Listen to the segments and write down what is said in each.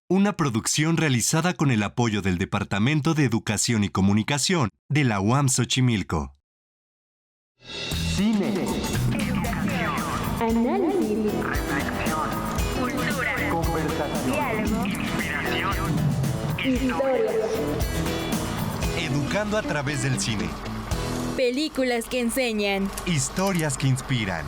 Una producción realizada con el apoyo del Departamento de Educación y Comunicación de la UAM Xochimilco. Cine, Análisis, reflexión, cultura, conversación, diálogo, inspiración, historia. Educando a través del cine. Películas que enseñan. Historias que inspiran.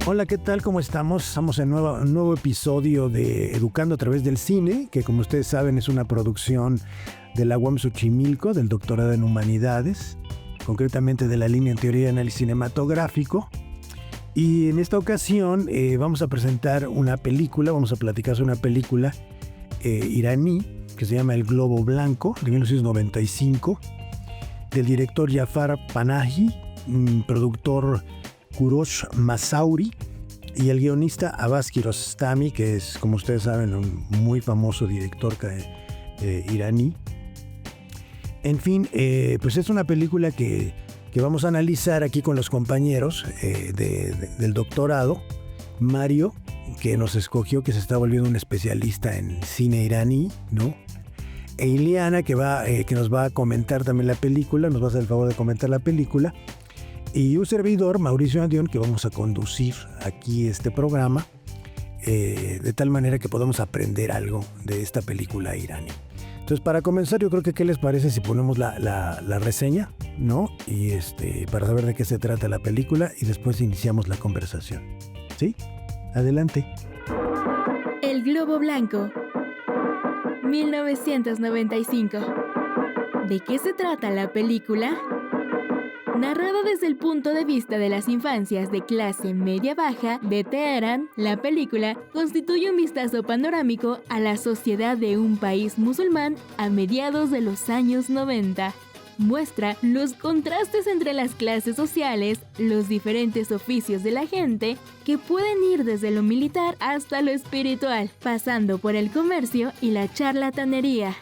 Hola, ¿qué tal? ¿Cómo estamos? Estamos en un nuevo episodio de Educando a través del cine, que como ustedes saben es una producción de la UAM Xochimilco, del doctorado en Humanidades, concretamente de la línea en Teoría y Análisis Cinematográfico. Y en esta ocasión vamos a presentar una película, vamos a platicar sobre una película iraní que se llama El Globo Blanco, de 1995, del director Jafar Panahi, productor Kourosh Massaoui y el guionista Abbas Kiarostami, que es, como ustedes saben, un muy famoso director iraní. En fin, pues es una película que vamos a analizar aquí con los compañeros del doctorado. Mario, que nos escogió, que se está volviendo un especialista en cine iraní, ¿no? E Ileana, que nos va a comentar también la película, nos va a hacer el favor de comentar la película. Y un servidor, Mauricio Andión, que vamos a conducir aquí este programa, de tal manera que podamos aprender algo de esta película iraní. Entonces, para comenzar, yo creo que ¿qué les parece si ponemos la reseña, ¿no? Y para saber de qué se trata la película y después iniciamos la conversación. ¿Sí? Adelante. El Globo Blanco, 1995. ¿De qué se trata la película? Narrada desde el punto de vista de las infancias de clase media-baja de Teherán, la película constituye un vistazo panorámico a la sociedad de un país musulmán a mediados de los años 90. Muestra los contrastes entre las clases sociales, los diferentes oficios de la gente, que pueden ir desde lo militar hasta lo espiritual, pasando por el comercio y la charlatanería.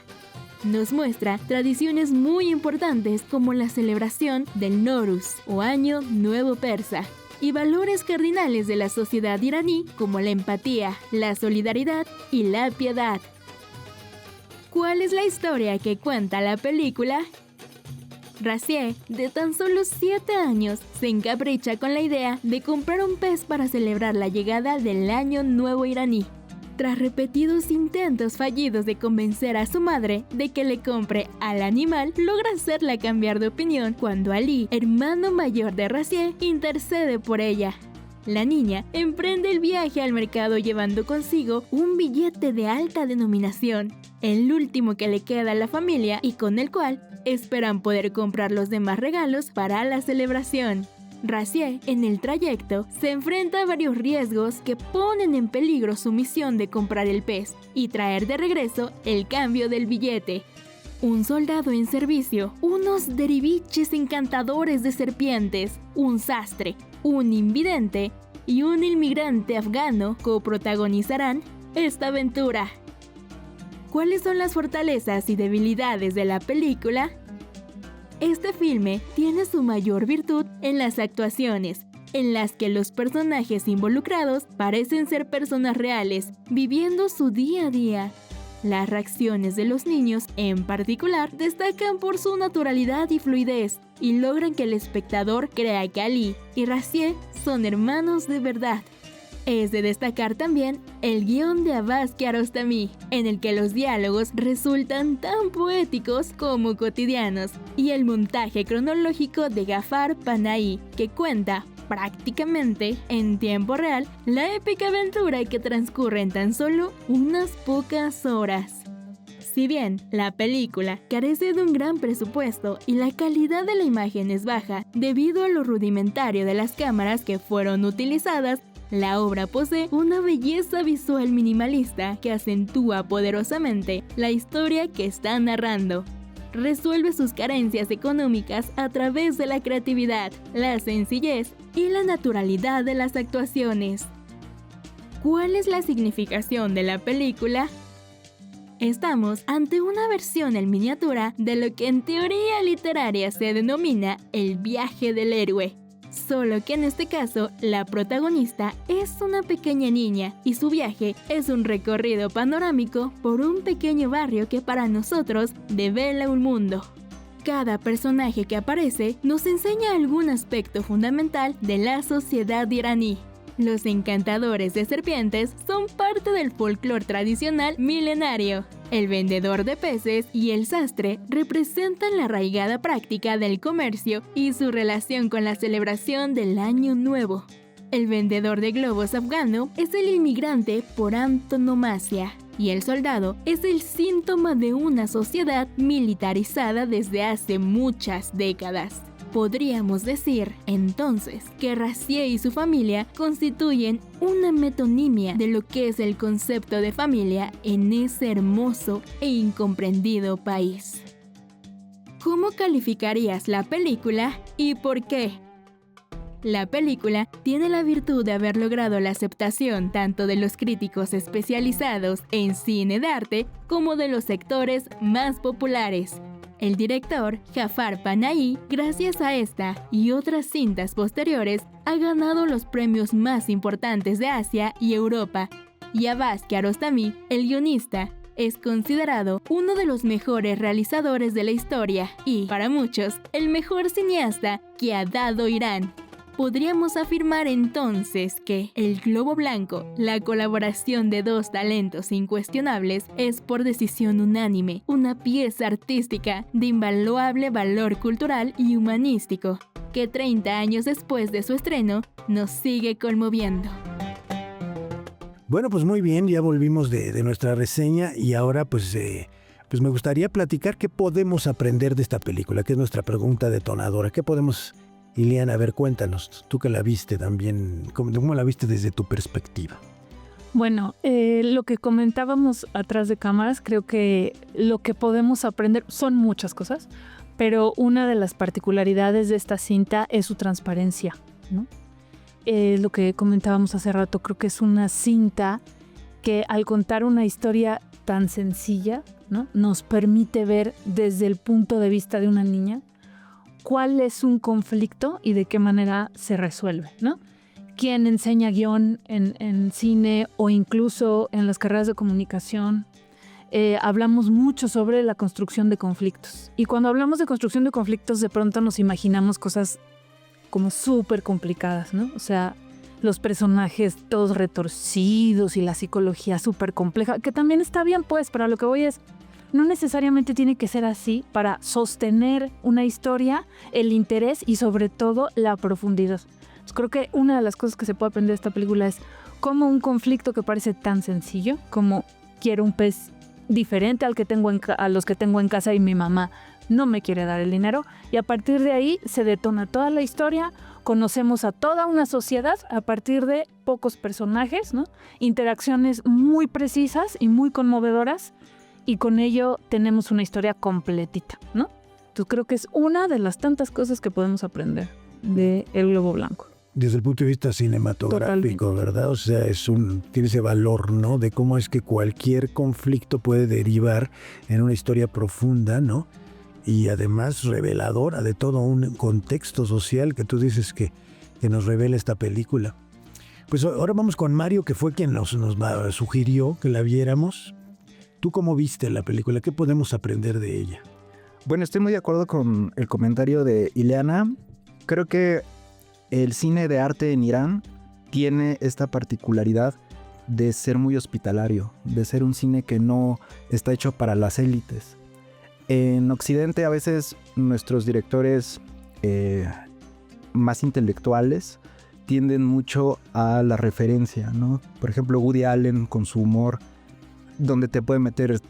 Nos muestra tradiciones muy importantes como la celebración del Nowruz o Año Nuevo Persa y valores cardinales de la sociedad iraní como la empatía, la solidaridad y la piedad. ¿Cuál es la historia que cuenta la película? Razieh, de tan solo 7 años, se encapricha con la idea de comprar un pez para celebrar la llegada del Año Nuevo iraní. Tras repetidos intentos fallidos de convencer a su madre de que le compre al animal, logra hacerla cambiar de opinión cuando Ali, hermano mayor de Razieh, intercede por ella. La niña emprende el viaje al mercado llevando consigo un billete de alta denominación, el último que le queda a la familia y con el cual esperan poder comprar los demás regalos para la celebración. Razieh, en el trayecto, se enfrenta a varios riesgos que ponen en peligro su misión de comprar el pez y traer de regreso el cambio del billete. Un soldado en servicio, unos deriviches encantadores de serpientes, un sastre, un invidente y un inmigrante afgano coprotagonizarán esta aventura. ¿Cuáles son las fortalezas y debilidades de la película? Este filme tiene su mayor virtud en las actuaciones, en las que los personajes involucrados parecen ser personas reales, viviendo su día a día. Las reacciones de los niños, en particular, destacan por su naturalidad y fluidez, y logran que el espectador crea que Ali y Razieh son hermanos de verdad. Es de destacar también el guión de Abbas Kiarostami, en el que los diálogos resultan tan poéticos como cotidianos, y el montaje cronológico de Jafar Panahi, que cuenta prácticamente en tiempo real la épica aventura que transcurre en tan solo unas pocas horas. Si bien la película carece de un gran presupuesto y la calidad de la imagen es baja debido a lo rudimentario de las cámaras que fueron utilizadas, la obra posee una belleza visual minimalista que acentúa poderosamente la historia que está narrando. Resuelve sus carencias económicas a través de la creatividad, la sencillez y la naturalidad de las actuaciones. ¿Cuál es la significación de la película? Estamos ante una versión en miniatura de lo que en teoría literaria se denomina el viaje del héroe. Solo que en este caso, la protagonista es una pequeña niña y su viaje es un recorrido panorámico por un pequeño barrio que para nosotros devela un mundo. Cada personaje que aparece nos enseña algún aspecto fundamental de la sociedad iraní. Los encantadores de serpientes son parte del folclore tradicional milenario. El vendedor de peces y el sastre representan la arraigada práctica del comercio y su relación con la celebración del Año Nuevo. El vendedor de globos afgano es el inmigrante por antonomasia, y el soldado es el síntoma de una sociedad militarizada desde hace muchas décadas. Podríamos decir, entonces, que Razieh y su familia constituyen una metonimia de lo que es el concepto de familia en ese hermoso e incomprendido país. ¿Cómo calificarías la película y por qué? La película tiene la virtud de haber logrado la aceptación tanto de los críticos especializados en cine de arte como de los sectores más populares. El director, Jafar Panahi, gracias a esta y otras cintas posteriores, ha ganado los premios más importantes de Asia y Europa. Y Abbas Kiarostami, el guionista, es considerado uno de los mejores realizadores de la historia y, para muchos, el mejor cineasta que ha dado Irán. Podríamos afirmar entonces que El Globo Blanco, la colaboración de dos talentos incuestionables, es por decisión unánime una pieza artística de invaluable valor cultural y humanístico, que 30 años después de su estreno nos sigue conmoviendo. Bueno, pues muy bien, ya volvimos de nuestra reseña y ahora pues me gustaría platicar qué podemos aprender de esta película, que es nuestra pregunta detonadora. ¿Qué podemos... Ileana, a ver, cuéntanos, tú que la viste también, ¿cómo la viste desde tu perspectiva? Bueno, lo que comentábamos atrás de cámaras, creo que lo que podemos aprender son muchas cosas, pero una de las particularidades de esta cinta es su transparencia, ¿no? Lo que comentábamos hace rato, creo que es una cinta que al contar una historia tan sencilla, ¿no?, nos permite ver desde el punto de vista de una niña cuál es un conflicto y de qué manera se resuelve, ¿no? Quien enseña guión en cine o incluso en las carreras de comunicación, hablamos mucho sobre la construcción de conflictos. Y cuando hablamos de construcción de conflictos, de pronto nos imaginamos cosas como súper complicadas, ¿no? O sea, los personajes todos retorcidos y la psicología súper compleja, que también está bien, pues, pero lo que voy es... No necesariamente tiene que ser así para sostener una historia, el interés y sobre todo la profundidad. Entonces, creo que una de las cosas que se puede aprender de esta película es cómo un conflicto que parece tan sencillo, como quiero un pez diferente al que tengo a los que tengo en casa y mi mamá no me quiere dar el dinero, y a partir de ahí se detona toda la historia, conocemos a toda una sociedad a partir de pocos personajes, ¿no? Interacciones muy precisas y muy conmovedoras, y con ello tenemos una historia completita, ¿no? Entonces creo que es una de las tantas cosas que podemos aprender de El Globo Blanco. Desde el punto de vista cinematográfico, totalmente, ¿verdad? O sea, tiene ese valor, ¿no? De cómo es que cualquier conflicto puede derivar en una historia profunda, ¿no? Y además reveladora de todo un contexto social que tú dices que nos revela esta película. Pues ahora vamos con Mario, que fue quien nos sugirió que la viéramos. ¿Tú cómo viste la película? ¿Qué podemos aprender de ella? Bueno, estoy muy de acuerdo con el comentario de Ileana. Creo que el cine de arte en Irán tiene esta particularidad de ser muy hospitalario, de ser un cine que no está hecho para las élites. En Occidente a veces nuestros directores más intelectuales tienden mucho a la referencia, ¿no? Por ejemplo, Woody Allen con su humor, donde te puede meter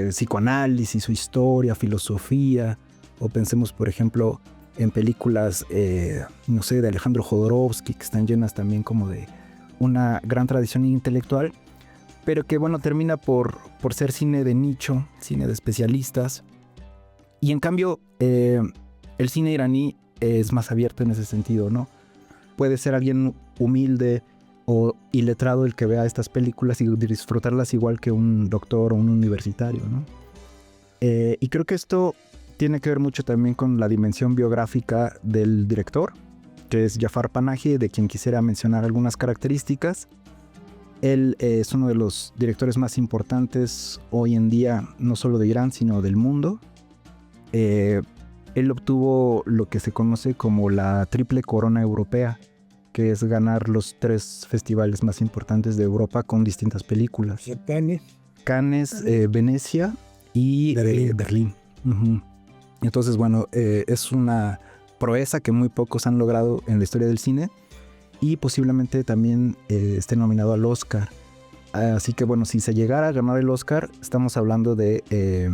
psicoanálisis, su historia, filosofía, o pensemos, por ejemplo, en películas, no sé, de Alejandro Jodorowsky, que están llenas también como de una gran tradición intelectual, pero que, bueno, termina por ser cine de nicho, cine de especialistas, y en cambio, el cine iraní es más abierto en ese sentido, ¿no? Puede ser alguien humilde o iletrado el que vea estas películas y disfrutarlas igual que un doctor o un universitario, ¿no? Y creo que esto tiene que ver mucho también con la dimensión biográfica del director. que es Jafar Panahi, de quien quisiera mencionar algunas características. Él es uno de los directores más importantes hoy en día, no solo de Irán, sino del mundo. Él obtuvo lo que se conoce como la triple corona europea, que es ganar los 3 festivales más importantes de Europa con distintas películas. Cannes, Venecia y Berlín. Uh-huh. Entonces, bueno, es una proeza que muy pocos han logrado en la historia del cine y posiblemente también esté nominado al Oscar. Así que, bueno, si se llegara a ganar el Oscar, estamos hablando de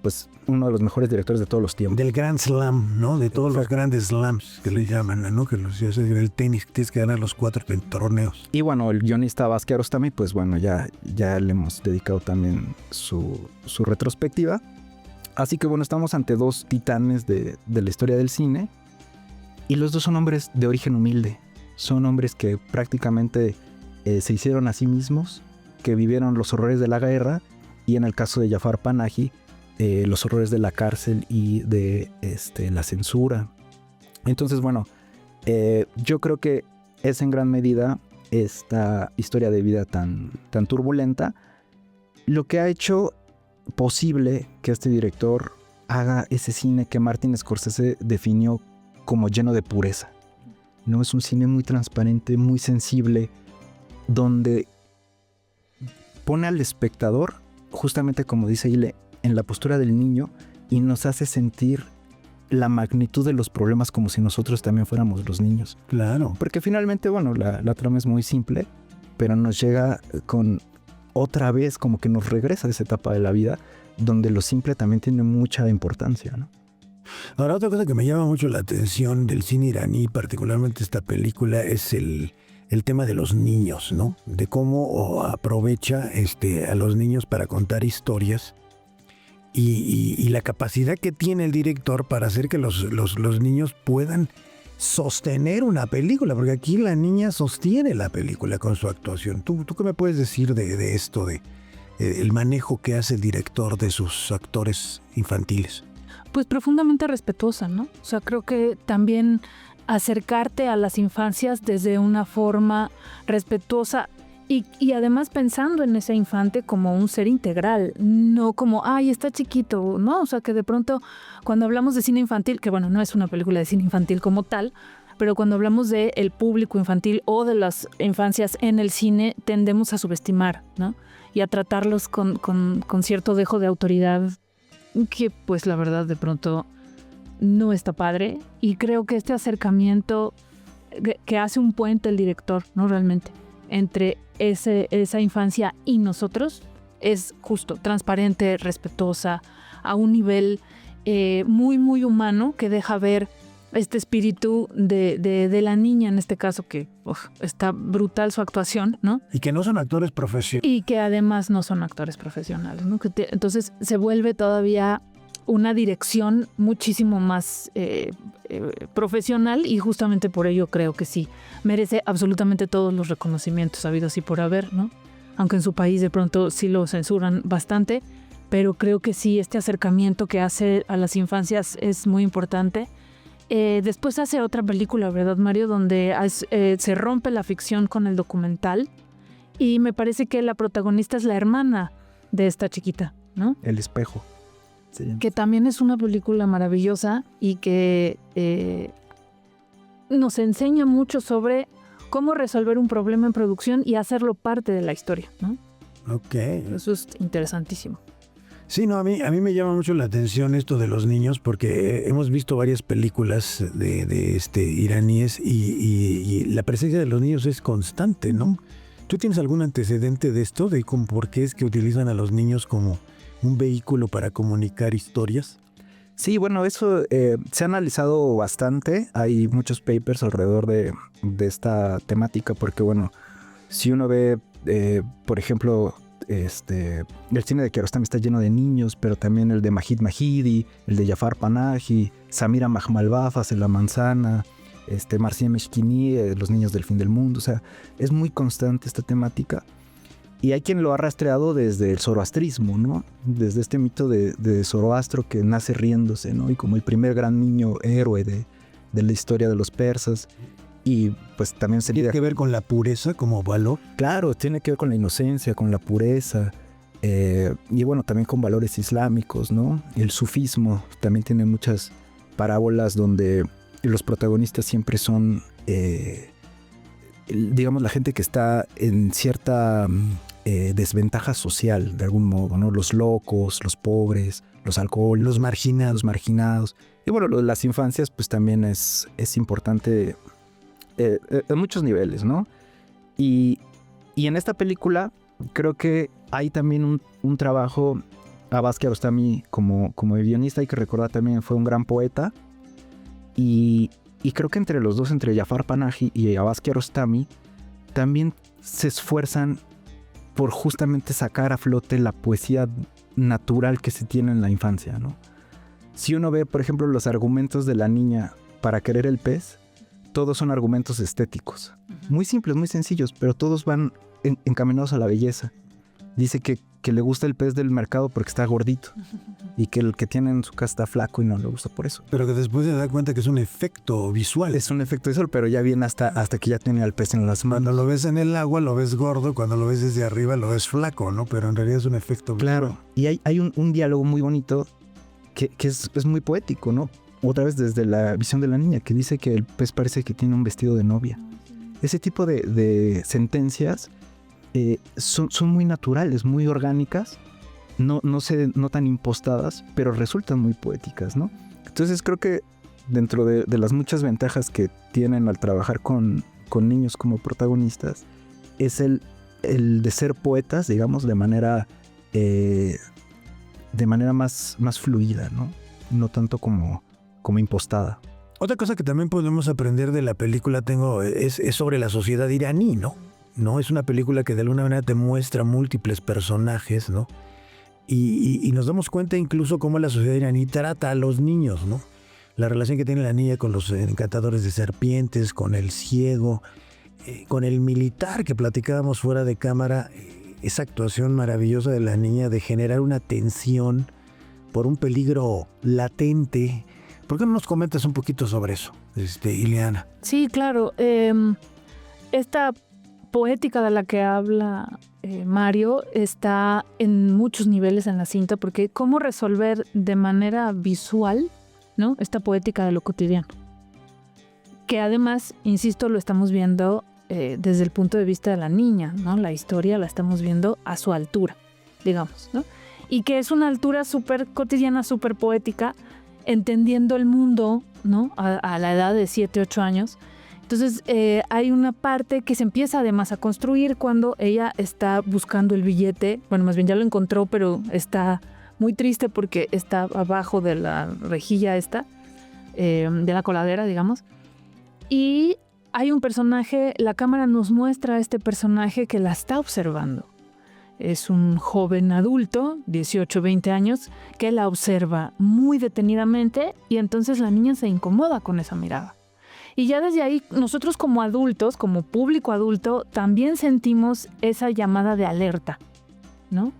pues uno de los mejores directores de todos los tiempos. Del Grand Slam, ¿no? De todos los grandes slams que le llaman, ¿no? Que los el tenis, tienes que ganar los 4 torneos. Y bueno, el guionista Vaz Kiarostami, pues bueno, ya le hemos dedicado también su retrospectiva. Así que bueno, estamos ante 2 titanes de la historia del cine. Y los 2 son hombres de origen humilde. Son hombres que prácticamente se hicieron a sí mismos, que vivieron los horrores de la guerra. Y en el caso de Jafar Panahi, los horrores de la cárcel y de la censura. Entonces, bueno, yo creo que es en gran medida esta historia de vida tan turbulenta lo que ha hecho posible que este director haga ese cine que Martin Scorsese definió como lleno de pureza. No, es un cine muy transparente, muy sensible, donde pone al espectador, justamente como dice Ile, en la postura del niño y nos hace sentir la magnitud de los problemas como si nosotros también fuéramos los niños. Claro. Porque finalmente, bueno, la trama es muy simple, pero nos llega con otra vez como que nos regresa a esa etapa de la vida donde lo simple también tiene mucha importancia, ¿no? Ahora, otra cosa que me llama mucho la atención del cine iraní, particularmente esta película, es el tema de los niños, ¿no? De cómo aprovecha a los niños para contar historias. Y la capacidad que tiene el director para hacer que los niños puedan sostener una película, porque aquí la niña sostiene la película con su actuación. ¿Tú qué me puedes decir de esto, el manejo que hace el director de sus actores infantiles? Pues profundamente respetuosa, ¿no? O sea, creo que también acercarte a las infancias desde una forma respetuosa y además pensando en ese infante como un ser integral, no como, ay, está chiquito, ¿no? O sea, que de pronto cuando hablamos de cine infantil, que bueno, no es una película de cine infantil como tal, pero cuando hablamos de el público infantil o de las infancias en el cine, tendemos a subestimar, ¿no? Y a tratarlos con cierto dejo de autoridad que pues la verdad de pronto no está padre. Y creo que este acercamiento que hace un puente el director, ¿no? Realmente, entre esa infancia y nosotros, es justo, transparente, respetuosa, a un nivel muy, muy humano que deja ver este espíritu de la niña, en este caso, que está brutal su actuación, ¿no? Y que no son actores profesionales. Y que además no son actores profesionales, ¿no? Entonces se vuelve todavía una dirección muchísimo más profesional y justamente por ello creo que sí, merece absolutamente todos los reconocimientos habidos y por haber, ¿no? Aunque en su país de pronto sí lo censuran bastante, pero creo que sí, este acercamiento que hace a las infancias es muy importante. Después hace otra película, ¿verdad, Mario? Donde se rompe la ficción con el documental y me parece que la protagonista es la hermana de esta chiquita, ¿no? El espejo. Sí. Que también es una película maravillosa y que nos enseña mucho sobre cómo resolver un problema en producción y hacerlo parte de la historia, ¿no? Ok. Eso es interesantísimo. Sí, no, a mí me llama mucho la atención esto de los niños porque hemos visto varias películas de iraníes y la presencia de los niños es constante, ¿no? ¿Tú tienes algún antecedente de esto? ¿De por qué es que utilizan a los niños como un vehículo para comunicar historias? Sí, bueno, eso se ha analizado bastante. Hay muchos papers alrededor de esta temática porque, bueno, si uno ve, por ejemplo, el cine de Kiarostami está lleno de niños, pero también el de Majid Mahidi, el de Jafar Panahi, Samira Maghmalbaf, La Manzana, Marcia Meshkini, Los Niños del Fin del Mundo. O sea, es muy constante esta temática. Y hay quien lo ha rastreado desde el zoroastrismo, ¿no? Desde este mito de Zoroastro que nace riéndose, ¿no? Y como el primer gran niño héroe de la historia de los persas. Y pues también sería... ¿Tiene que ver con la pureza como valor? Claro, tiene que ver con la inocencia, con la pureza, y bueno, también con valores islámicos, ¿no? El sufismo también tiene muchas parábolas donde los protagonistas siempre son, digamos, la gente que está en cierta desventaja social, de algún modo, ¿no? Los locos, los pobres, los alcohólicos, los marginados. Y bueno, lo de las infancias pues también es importante en muchos niveles, ¿no? Y en esta película creo que hay también un trabajo. Abbas Kiarostami como guionista, hay que recordar, también fue un gran poeta. Y creo que entre los dos, entre Jafar Panahi y Abbas Kiarostami, también se esfuerzan por justamente sacar a flote la poesía natural que se tiene en la infancia, ¿no? Si uno ve, por ejemplo, los argumentos de la niña para querer el pez, todos son argumentos estéticos. Muy simples, muy sencillos, pero todos van encaminados a la belleza. Dice que le gusta el pez del mercado porque está gordito y que el que tiene en su casa está flaco y no le gusta por eso. Pero que después se da cuenta que es un efecto visual. Es un efecto visual, pero ya viene hasta que ya tiene al pez en las manos. Cuando lo ves en el agua lo ves gordo, cuando lo ves desde arriba lo ves flaco, ¿no? Pero en realidad es un efecto visual. Claro, y hay un diálogo muy bonito que es muy poético, ¿no? Otra vez desde la visión de la niña, que dice que el pez parece que tiene un vestido de novia. Ese tipo de sentencias son muy naturales, muy orgánicas, no tan impostadas, pero resultan muy poéticas, ¿no? Entonces creo que dentro de las muchas ventajas que tienen al trabajar con niños como protagonistas, es el de ser poetas, digamos, de manera más fluida, ¿no? No tanto como impostada. Otra cosa que también podemos aprender de la película es sobre la sociedad iraní, ¿no? ¿No? Es una película que de alguna manera te muestra múltiples personajes, ¿no? Y nos damos cuenta incluso cómo la sociedad iraní trata a los niños, ¿no? La relación que tiene la niña con los encantadores de serpientes, con el ciego, con el militar que platicábamos fuera de cámara, esa actuación maravillosa de la niña de generar una tensión por un peligro latente. ¿Por qué no nos comentas un poquito sobre eso, Ileana? Sí, claro. Esta poética de la que habla Mario está en muchos niveles en la cinta, porque cómo resolver de manera visual, ¿no?, esta poética de lo cotidiano. Que además, insisto, lo estamos viendo desde el punto de vista de la niña, ¿no? La historia la estamos viendo a su altura, digamos, ¿no? Y que es una altura súper cotidiana, súper poética, entendiendo el mundo, ¿no?, a la edad de 7, 8 años. Entonces hay una parte que se empieza además a construir cuando ella está buscando el billete. Bueno, más bien ya lo encontró, pero está muy triste porque está abajo de la rejilla esta, de la coladera, digamos. Y hay un personaje, la cámara nos muestra a este personaje que la está observando. Es un joven adulto, 18, 20 años, que la observa muy detenidamente y entonces la niña se incomoda con esa mirada. Y ya desde ahí, nosotros como adultos, como público adulto, también sentimos esa llamada de alerta, ¿no?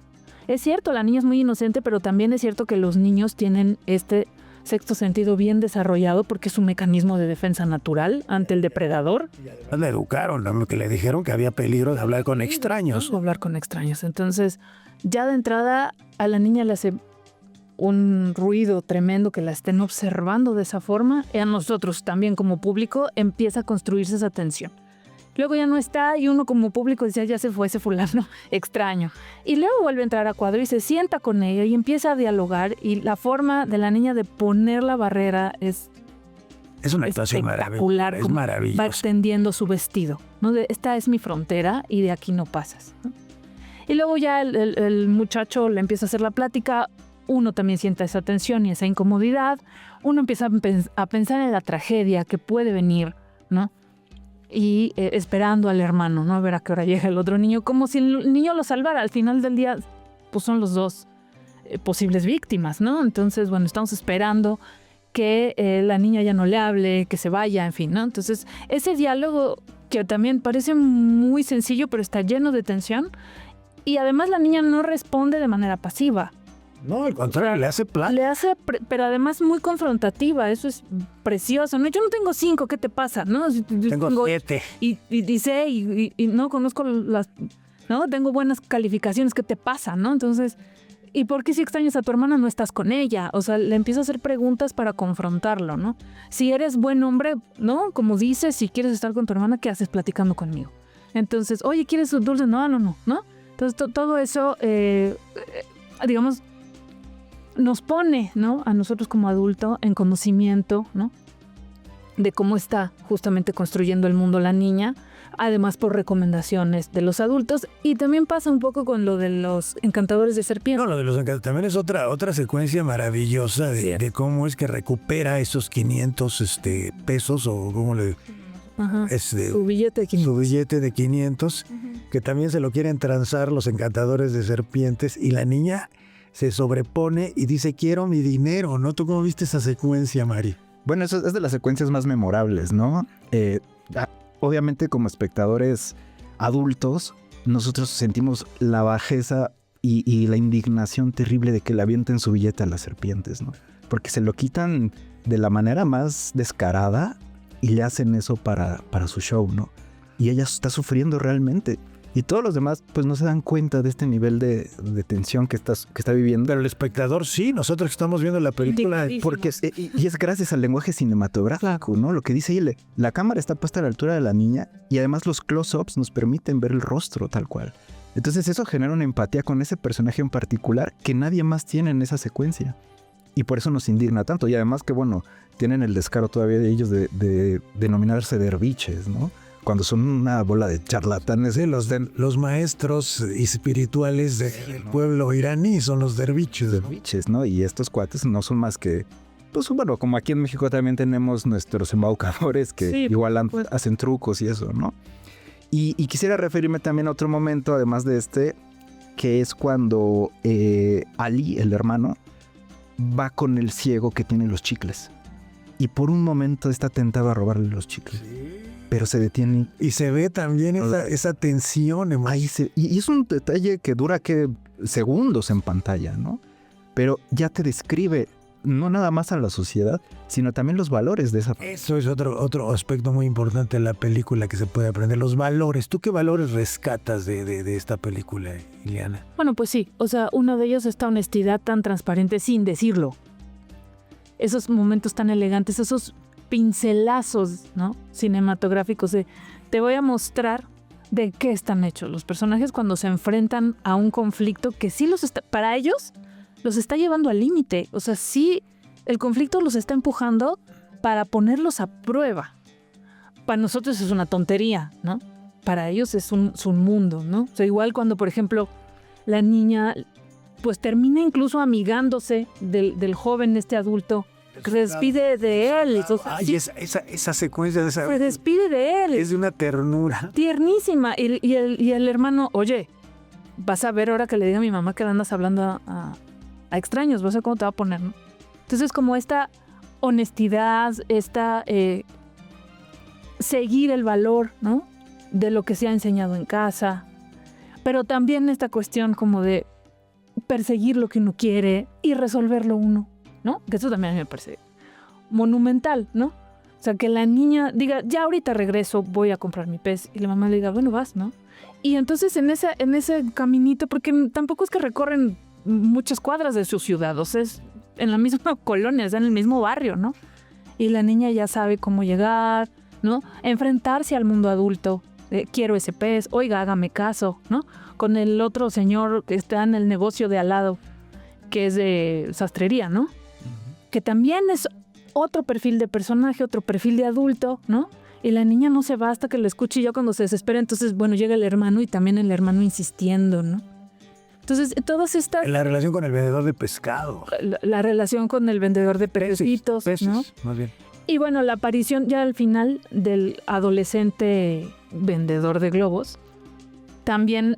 Es cierto, la niña es muy inocente, pero también es cierto que los niños tienen este sexto sentido bien desarrollado porque es un mecanismo de defensa natural ante el depredador. Y además la educaron, ¿no? Que le dijeron que había peligro de hablar con extraños. Hablar con extraños. Entonces, ya de entrada, a la niña le hace un ruido tremendo que la estén observando de esa forma, y a nosotros también como público empieza a construirse esa tensión. Luego ya no está y uno como público dice, ya se fue ese fulano extraño. Y luego vuelve a entrar a cuadro y se sienta con ella y empieza a dialogar, y la forma de la niña de poner la barrera es una actuación espectacular. Es maravillosa. Va extendiendo su vestido, ¿no? Esta es mi frontera y de aquí no pasas, ¿no? Y luego ya el muchacho le empieza a hacer la plática. Uno también siente esa tensión y esa incomodidad. Uno empieza a pensar en la tragedia que puede venir, ¿no? Y esperando al hermano, ¿no? A ver a qué hora llega el otro niño, como si el niño lo salvara. Al final del día, pues son los dos posibles víctimas, ¿no? Entonces, bueno, estamos esperando que la niña ya no le hable, que se vaya, en fin, ¿no? Entonces, ese diálogo que también parece muy sencillo, pero está lleno de tensión. Y además la niña no responde de manera pasiva. No, al contrario, le hace plan. Le hace, pero además muy confrontativa, eso es precioso. No, yo no tengo 5, ¿qué te pasa? ¿No? Yo Tengo 7. y dice, y no conozco las, ¿no? Tengo buenas calificaciones, ¿qué te pasa? ¿No? Entonces, ¿y por qué si extrañas a tu hermana no estás con ella? O sea, le empiezo a hacer preguntas para confrontarlo, ¿no? Si eres buen hombre, ¿no? Como dices, si quieres estar con tu hermana, ¿qué haces platicando conmigo? Entonces, oye, ¿quieres sus dulces? No. Entonces, todo eso, digamos, nos pone, ¿no? A nosotros como adulto en conocimiento, ¿no? De cómo está justamente construyendo el mundo la niña, además por recomendaciones de los adultos, y también pasa un poco con lo de los encantadores de serpientes. No, lo de los encantadores también es otra secuencia maravillosa de cómo es que recupera esos 500 pesos o cómo le... Ajá. Su billete de 500. Su billete de 500, que también se lo quieren transar los encantadores de serpientes, y la niña se sobrepone y dice, quiero mi dinero, ¿no? ¿Tú cómo viste esa secuencia, Mari? Bueno, eso es de las secuencias más memorables, ¿no? Obviamente como espectadores adultos, nosotros sentimos la bajeza y la indignación terrible de que le avienten su billete a las serpientes, ¿no? Porque se lo quitan de la manera más descarada y le hacen eso para su show, ¿no? Y ella está sufriendo realmente. Y todos los demás pues no se dan cuenta de este nivel de tensión que está viviendo. Pero el espectador sí, nosotros estamos viendo la película. Porque y es gracias al lenguaje cinematográfico, ¿no? Lo que dice ella, la cámara está puesta a la altura de la niña y además los close-ups nos permiten ver el rostro tal cual. Entonces eso genera una empatía con ese personaje en particular que nadie más tiene en esa secuencia. Y por eso nos indigna tanto. Y además que, bueno, tienen el descaro todavía de ellos de denominarse derviches, ¿no? Cuando son una bola de charlatanes. Sí, los maestros espirituales del pueblo iraní son los derviches, ¿no? Derviches, ¿no? Y estos cuates no son más que, pues bueno, como aquí en México también tenemos nuestros embaucadores que sí, igual hacen trucos y eso, ¿no? Y quisiera referirme también a otro momento, además de que es cuando Ali, el hermano, va con el ciego que tiene los chicles. Y por un momento está tentado a robarle los chicles. Sí. Pero se detiene. Y se ve también esa tensión. Ahí y es un detalle que dura segundos en pantalla, ¿no? Pero ya te describe no nada más a la sociedad, sino también los valores de esa. Eso es otro aspecto muy importante de la película que se puede aprender. Los valores. ¿Tú qué valores rescatas de esta película, Ileana? Bueno, pues sí. O sea, uno de ellos es esta honestidad tan transparente sin decirlo. Esos momentos tan elegantes, esos pincelazos, ¿no? Cinematográficos de te voy a mostrar de qué están hechos los personajes cuando se enfrentan a un conflicto que sí para ellos los está llevando al límite. O sea, sí, el conflicto los está empujando para ponerlos a prueba. Para nosotros es una tontería, ¿no? Para ellos es un mundo, ¿no? O sea, igual cuando, por ejemplo, la niña pues termina incluso amigándose del joven, adulto, que se despide de él. Ay, esa secuencia de se despide de él. Es de una ternura. Tiernísima. Y el hermano, oye, vas a ver ahora que le diga a mi mamá que le andas hablando a extraños, vas a ver cómo te va a poner, ¿no? Entonces, como esta honestidad, seguir el valor, ¿no? De lo que se ha enseñado en casa. Pero también esta cuestión como de perseguir lo que uno quiere y resolverlo uno, ¿no? Que eso también a mí me parece monumental, ¿no? O sea, que la niña diga, ya ahorita regreso, voy a comprar mi pez. Y la mamá le diga, bueno, vas, ¿no? Y entonces en ese caminito, porque tampoco es que recorren muchas cuadras de su ciudad, o sea, es en la misma colonia, es en el mismo barrio, ¿no? Y la niña ya sabe cómo llegar, ¿no? Enfrentarse al mundo adulto. Quiero ese pez, oiga, hágame caso, ¿no? Con el otro señor que está en el negocio de al lado, que es de sastrería, ¿no? Que también es otro perfil de personaje, otro perfil de adulto, ¿no? Y la niña no se va hasta que lo escuche y ya cuando se desespera, entonces, bueno, llega el hermano y también el hermano insistiendo, ¿no? Entonces, todas estas... La relación con el vendedor de pescado. La relación con el vendedor de pececitos, ¿no? Más bien. Y bueno, la aparición ya al final del adolescente vendedor de globos también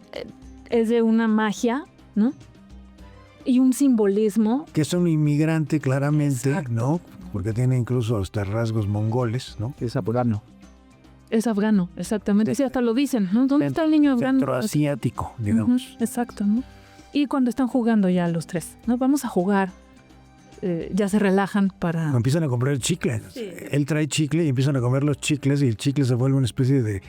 es de una magia, ¿no? Y un simbolismo. Que es un inmigrante claramente, exacto, ¿no? Porque tiene incluso hasta rasgos mongoles, ¿no? Es afgano. Es afgano, exactamente. Sí, hasta lo dicen, ¿no? ¿Dónde está el niño afgano? Centroasiático, digamos. Exacto, ¿no? Y cuando están jugando ya los tres, ¿no? Vamos a jugar. Ya se relajan para... Empiezan a comprar chicles. Sí. Él trae chicle y empiezan a comer los chicles y el chicle se vuelve una especie de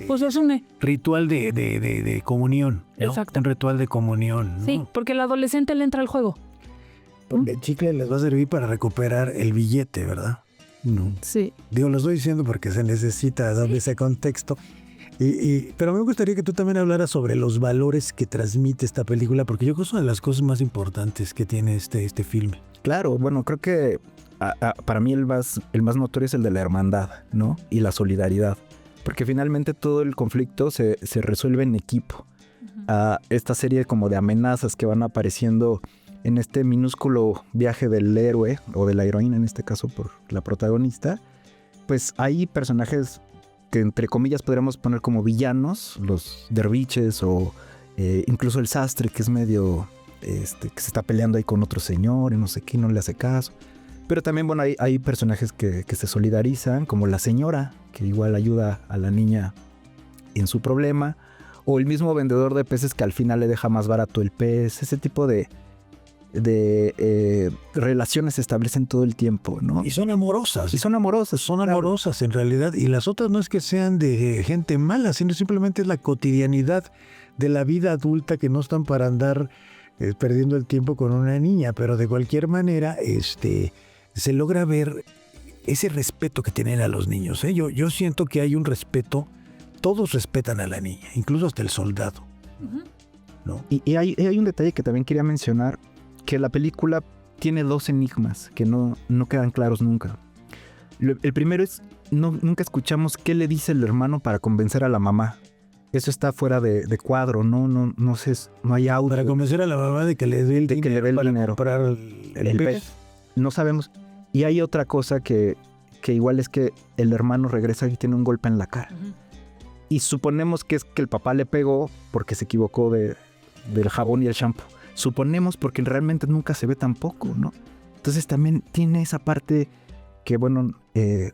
Pues los une. ritual de comunión, ¿no? Exacto. Un ritual de comunión, ¿no? Sí, porque el adolescente le entra al juego. Porque el chicle les va a servir para recuperar el billete, ¿verdad? No. Sí. Digo, lo estoy diciendo porque se necesita darle ese contexto. Pero me gustaría que tú también hablaras sobre los valores que transmite esta película, porque yo creo que es una de las cosas más importantes que tiene este filme. Claro, bueno, creo que para mí el más notorio es el de la hermandad, ¿no? Y la solidaridad. Porque finalmente todo el conflicto se resuelve en equipo. Esta serie como de amenazas que van apareciendo en este minúsculo viaje del héroe, o de la heroína en este caso por la protagonista, pues hay personajes que entre comillas podríamos poner como villanos, los derviches o incluso el sastre que es medio... que se está peleando ahí con otro señor y no sé qué, no le hace caso. Pero también, bueno, hay personajes que se solidarizan, como la señora, que igual ayuda a la niña en su problema, o el mismo vendedor de peces que al final le deja más barato el pez. Ese tipo de relaciones se establecen todo el tiempo, ¿no? Y son amorosas. Son amorosas. Son amorosas en realidad. Y las otras no es que sean de gente mala, sino simplemente es la cotidianidad de la vida adulta que no están para andar perdiendo el tiempo con una niña, pero de cualquier manera se logra ver ese respeto que tienen a los niños, ¿eh? Yo siento que hay un respeto, todos respetan a la niña, incluso hasta el soldado, ¿no? Y hay un detalle que también quería mencionar, que la película tiene dos enigmas que no quedan claros nunca. El primero es, nunca escuchamos qué le dice el hermano para convencer a la mamá. Eso está fuera de cuadro, no sé, no hay audio. Para convencer a la mamá de que le dé el dinero para comprar el pez. No sabemos. Y hay otra cosa que igual es que el hermano regresa y tiene un golpe en la cara. Y suponemos que es que el papá le pegó porque se equivocó del jabón y el shampoo. Suponemos porque realmente nunca se ve tampoco, ¿no? Entonces también tiene esa parte que, bueno,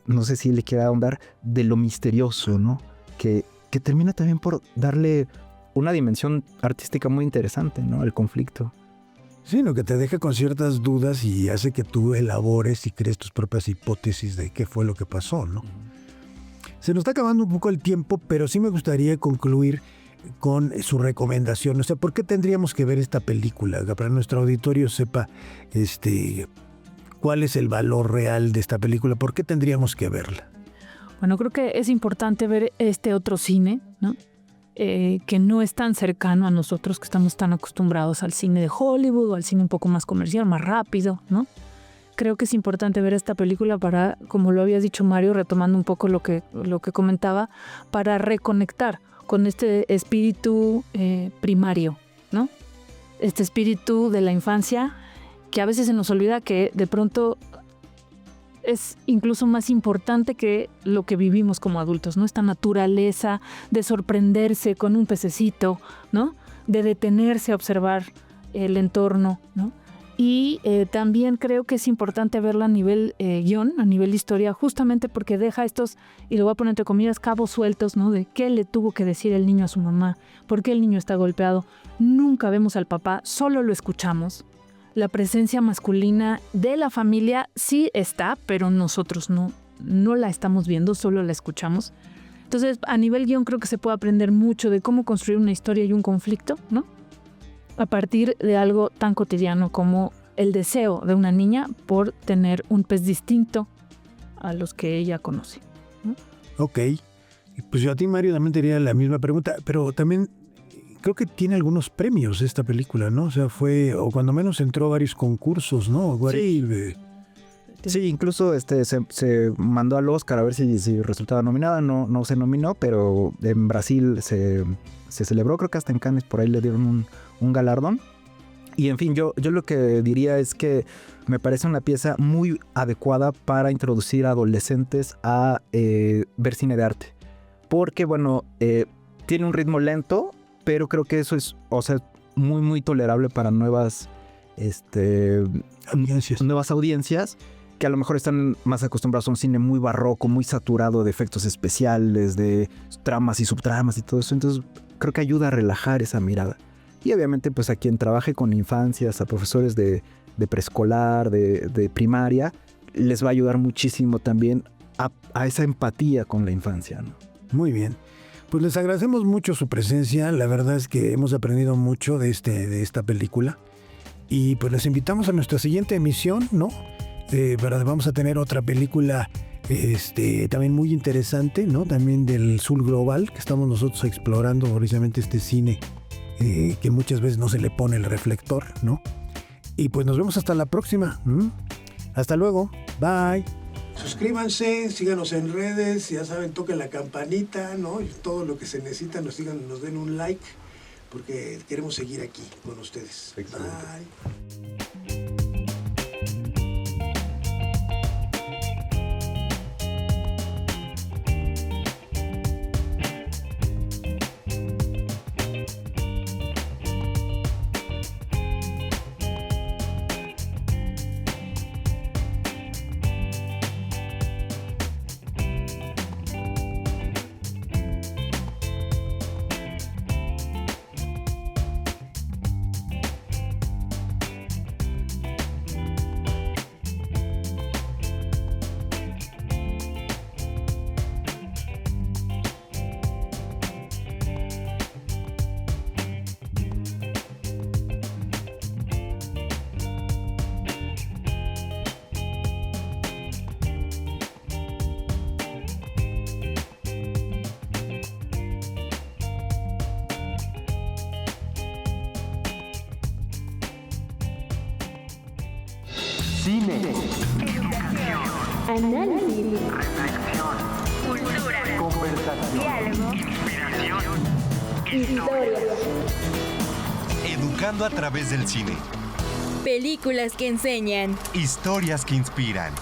no sé si le quiera ahondar, de lo misterioso, ¿no? Que termina también por darle una dimensión artística muy interesante, ¿no? Al conflicto. Sí, lo que te deja con ciertas dudas y hace que tú elabores y crees tus propias hipótesis de qué fue lo que pasó, ¿no? Se nos está acabando un poco el tiempo, pero sí me gustaría concluir con su recomendación. O sea, ¿por qué tendríamos que ver esta película? Para que nuestro auditorio sepa cuál es el valor real de esta película. ¿Por qué tendríamos que verla? Bueno, creo que es importante ver este otro cine, ¿no? Que no es tan cercano a nosotros, que estamos tan acostumbrados al cine de Hollywood o al cine un poco más comercial, más rápido, ¿no? Creo que es importante ver esta película para, como lo habías dicho Mario, retomando un poco lo que comentaba, para reconectar con este espíritu primario, ¿no? Este espíritu de la infancia que a veces se nos olvida que de pronto es incluso más importante que lo que vivimos como adultos, ¿no? Esta naturaleza de sorprenderse con un pececito, ¿no? De detenerse a observar el entorno, ¿no? Y también creo que es importante verla a nivel guión, a nivel historia, justamente porque deja estos, y lo voy a poner entre comillas, cabos sueltos, ¿no? De qué le tuvo que decir el niño a su mamá, por qué el niño está golpeado. Nunca vemos al papá, solo lo escuchamos. La presencia masculina de la familia sí está, pero nosotros no la estamos viendo, solo la escuchamos. Entonces, a nivel guión creo que se puede aprender mucho de cómo construir una historia y un conflicto, ¿no? A partir de algo tan cotidiano como el deseo de una niña por tener un pez distinto a los que ella conoce, ¿no? Ok. Pues yo a ti, Mario, también te haría la misma pregunta, pero también creo que tiene algunos premios esta película, ¿no? O sea, o cuando menos entró a varios concursos, ¿no? Sí, incluso se mandó al Oscar a ver si resultaba nominada. No se nominó, pero en Brasil se celebró, creo que hasta en Cannes por ahí le dieron un galardón. Y en fin, yo lo que diría es que me parece una pieza muy adecuada para introducir a adolescentes a ver cine de arte. Porque, bueno, tiene un ritmo lento, pero creo que eso es, o sea, muy, muy tolerable para nuevas audiencias que a lo mejor están más acostumbrados a un cine muy barroco, muy saturado de efectos especiales, de tramas y subtramas y todo eso. Entonces creo que ayuda a relajar esa mirada. y obviamente pues a quien trabaje con infancias, a profesores de preescolar, de primaria, les va a ayudar muchísimo también a esa empatía con la infancia, ¿no? Muy bien. Pues les agradecemos mucho su presencia. La verdad es que hemos aprendido mucho de esta película. Y pues les invitamos a nuestra siguiente emisión, ¿no? Vamos a tener otra película también muy interesante, ¿no? También del sur global, que estamos nosotros explorando precisamente este cine que muchas veces no se le pone el reflector, ¿no? Y pues nos vemos hasta la próxima. Hasta luego. Bye. Suscríbanse, síganos en redes, ya saben, toquen la campanita, ¿no? Y todo lo que se necesita, nos den un like, porque queremos seguir aquí con ustedes. Excelente. Bye. Cine, Análisis. reflexión, Cultura. conversación, Diálogo. inspiración, Historia. Educando a través del cine. Películas que enseñan. Historias que inspiran.